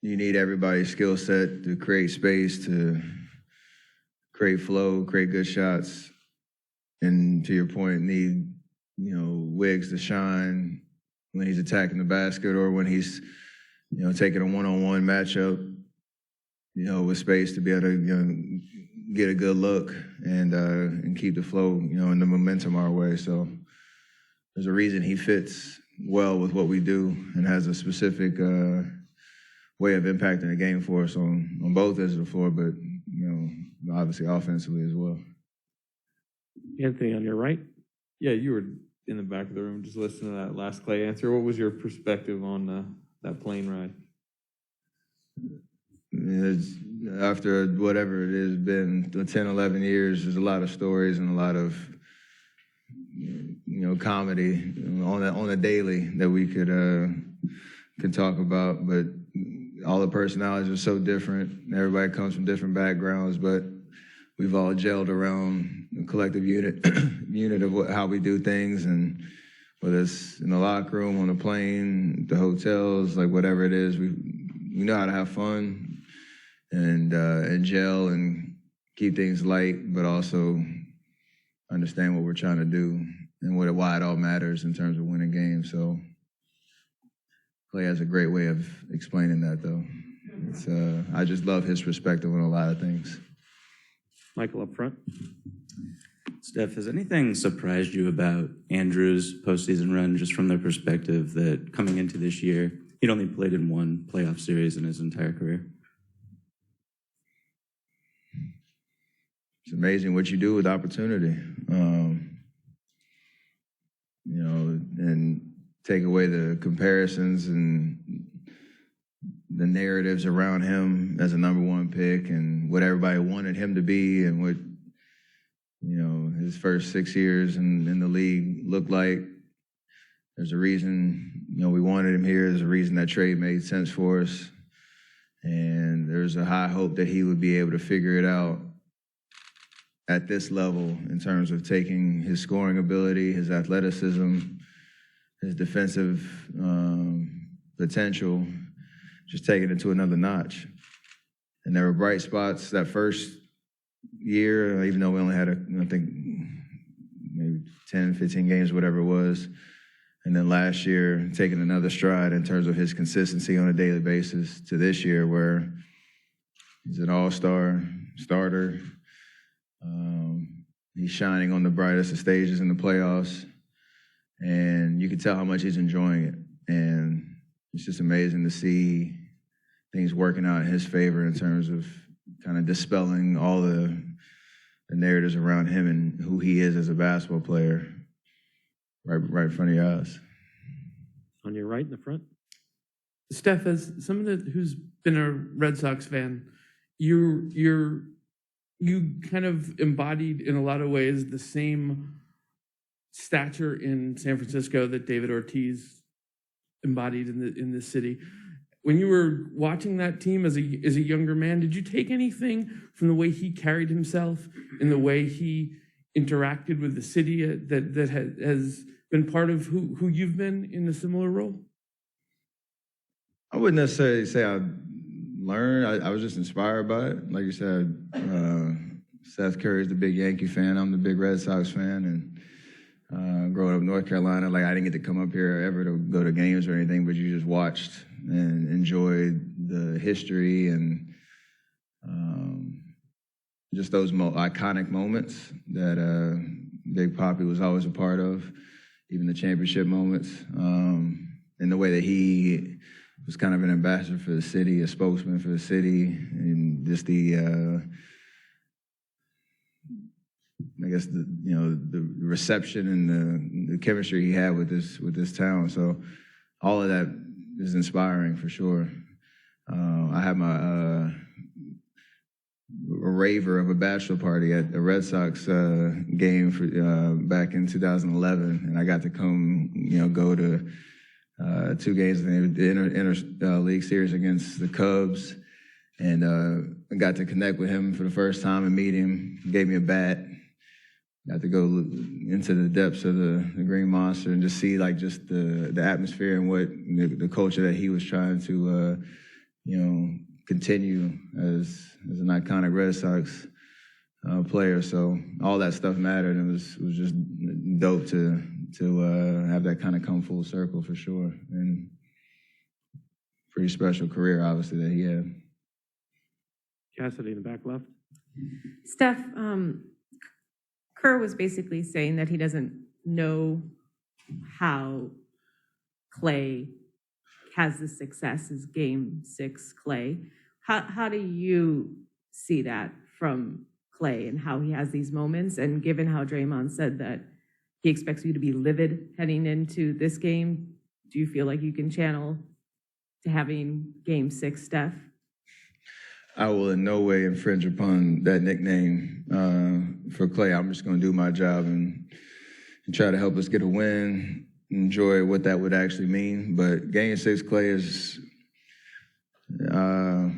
you need everybody's skill set to create space, to create flow, create good shots. And to your point, need, Wiggs to shine when he's attacking the basket or when he's, taking a one-on-one matchup, with space to be able to, get a good look and keep the flow, and the momentum our way. So there's a reason he fits well with what we do and has a specific way of impacting the game for us on both ends of the floor, but, obviously offensively as well. Anthony, on your right. Yeah, you were in the back of the room just listening to that last Clay answer. What was your perspective on that plane ride? After whatever it has been, 10, 11 years, there's a lot of stories and a lot of, comedy on a daily that we could talk about. But all the personalities are so different. Everybody comes from different backgrounds, but we've all gelled around a collective unit of how we do things, and whether it's in the locker room, on the plane, the hotels, like whatever it is, we know how to have fun and gel and keep things light, but also understand what we're trying to do and why it all matters in terms of winning games. So Clay has a great way of explaining that, though. I just love his perspective on a lot of things. Michael up front. Steph, has anything surprised you about Andrew's postseason run, just from the perspective that coming into this year, he'd only played in one playoff series in his entire career? It's amazing what you do with opportunity, and take away the comparisons and the narratives around him as a number one pick and what everybody wanted him to be and what, his first 6 years in the league looked like. There's a reason, we wanted him here. There's a reason that trade made sense for us. And there's a high hope that he would be able to figure it out at this level in terms of taking his scoring ability, his athleticism, his defensive potential, just taking it to another notch. And there were bright spots that first year, even though we only had, I think, maybe 10, 15 games, whatever it was. And then last year, taking another stride in terms of his consistency on a daily basis to this year where he's an all-star starter. He's shining on the brightest of stages in the playoffs. And you can tell how much he's enjoying it. And it's just amazing to see things working out in his favor in terms of kind of dispelling all the narratives around him and who he is as a basketball player right in front of your eyes. On your right in the front. Steph, as someone who's been a Red Sox fan, you kind of embodied in a lot of ways the same stature in San Francisco that David Ortiz embodied in this city. When you were watching that team as a younger man, did you take anything from the way he carried himself and the way he interacted with the city that has been part of who you've been in a similar role? I wouldn't necessarily say I learned. I was just inspired by it. Like you said, Steph Curry is the big Yankee fan. I'm the big Red Sox fan. And growing up in North Carolina, I didn't get to come up here ever to go to games or anything, but you just watched and enjoyed the history and just those iconic moments that Big Papi was always a part of, even the championship moments, and the way that he was kind of an ambassador for the city, a spokesman for the city, and just the reception and the chemistry he had with this town. So all of that is inspiring for sure. I had my a raver of a bachelor party at the Red Sox game for back in 2011, and I got to come, go to 2 games in the inter league series against the Cubs, and I got to connect with him for the first time and meet him. He gave me a bat. Got to go into the depths of the Green Monster and just see just the atmosphere and what the culture that he was trying to continue as an iconic Red Sox player. So all that stuff mattered, and it was just dope to have that kind of come full circle for sure. And pretty special career, obviously, that he had. Cassidy in the back left. Steph, Kerr was basically saying that he doesn't know how Clay has the success as Game 6 Clay. How do you see that from Clay and how he has these moments? And given how Draymond said that he expects you to be livid heading into this game, do you feel like you can channel to having Game 6 Steph? I will in no way infringe upon that nickname for Clay. I'm just going to do my job and try to help us get a win, enjoy what that would actually mean. But Game 6 Clay is, I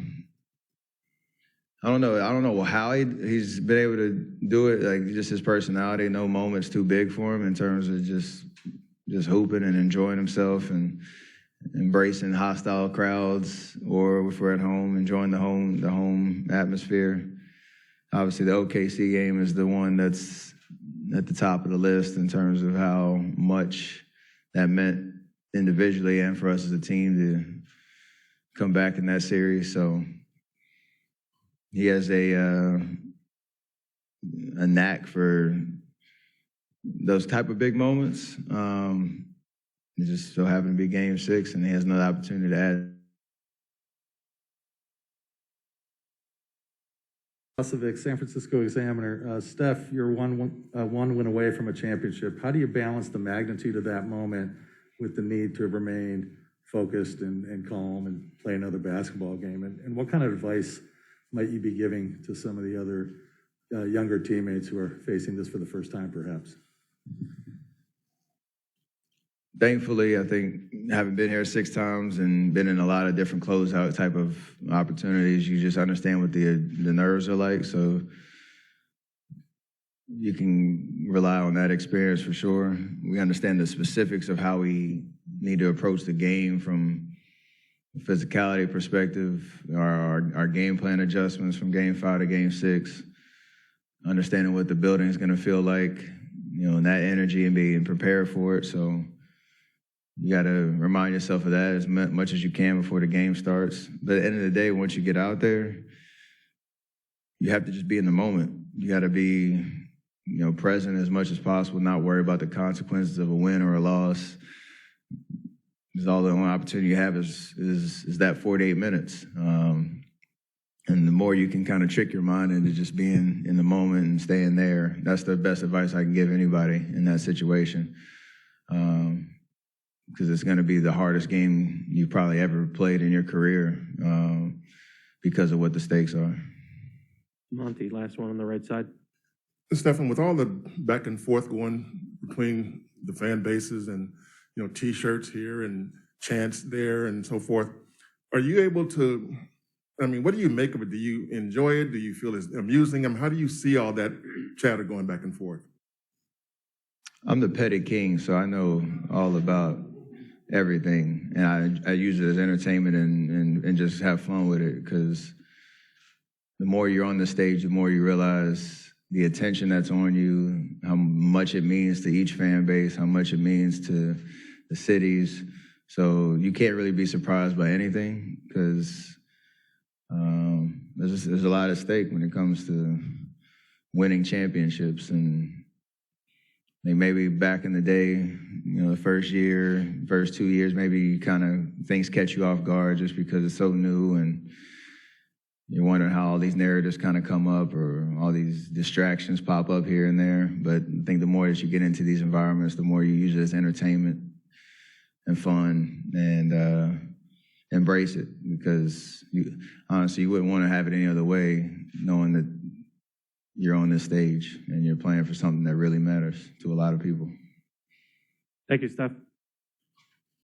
don't know how he's been able to do it. Like, just his personality, no moment's too big for him in terms of just hooping and enjoying himself and embracing hostile crowds, or if we're at home, enjoying the home atmosphere. Obviously, the OKC game is the one that's at the top of the list in terms of how much that meant individually and for us as a team to come back in that series. So he has a knack for those type of big moments. It just so happened to be Game 6, and he has another opportunity to add. San Francisco Examiner. Steph, you're one win away from a championship. How do you balance the magnitude of that moment with the need to remain focused and calm and play another basketball game? And what kind of advice might you be giving to some of the other younger teammates who are facing this for the first time, perhaps? Thankfully, I think having been here 6 times and been in a lot of different closeout type of opportunities, you just understand what the nerves are like. So you can rely on that experience for sure. We understand the specifics of how we need to approach the game from a physicality perspective, our game plan adjustments from Game 5 to Game 6, understanding what the building is going to feel like, and that energy and being prepared for it. So you got to remind yourself of that as much as you can before the game starts. But at the end of the day, once you get out there, you have to just be in the moment. You got to be, present as much as possible, not worry about the consequences of a win or a loss. Because all the only opportunity you have is that 48 minutes. And the more you can kind of trick your mind into just being in the moment and staying there, that's the best advice I can give anybody in that situation. Because it's going to be the hardest game you've probably ever played in your career because of what the stakes are. Monty, last one on the right side. Stephen, with all the back and forth going between the fan bases and, T-shirts here and chants there and so forth, are you able to, what do you make of it? Do you enjoy it? Do you feel it's amusing? How do you see all that chatter going back and forth? I'm the petty king, so I know all about everything, and I use it as entertainment and just have fun with it, because the more you're on the stage, the more you realize the attention that's on you, how much it means to each fan base, how much it means to the cities. So you can't really be surprised by anything, because there's a lot at stake when it comes to winning championships. And maybe back in the day, the first 2 years, maybe kind of things catch you off guard just because it's so new, and you're wondering how all these narratives kind of come up or all these distractions pop up here and there. But I think the more that you get into these environments, the more you use it as entertainment and fun, and embrace it, because honestly, you wouldn't want to have it any other way, knowing that you're on this stage and you're playing for something that really matters to a lot of people. Thank you, Steph.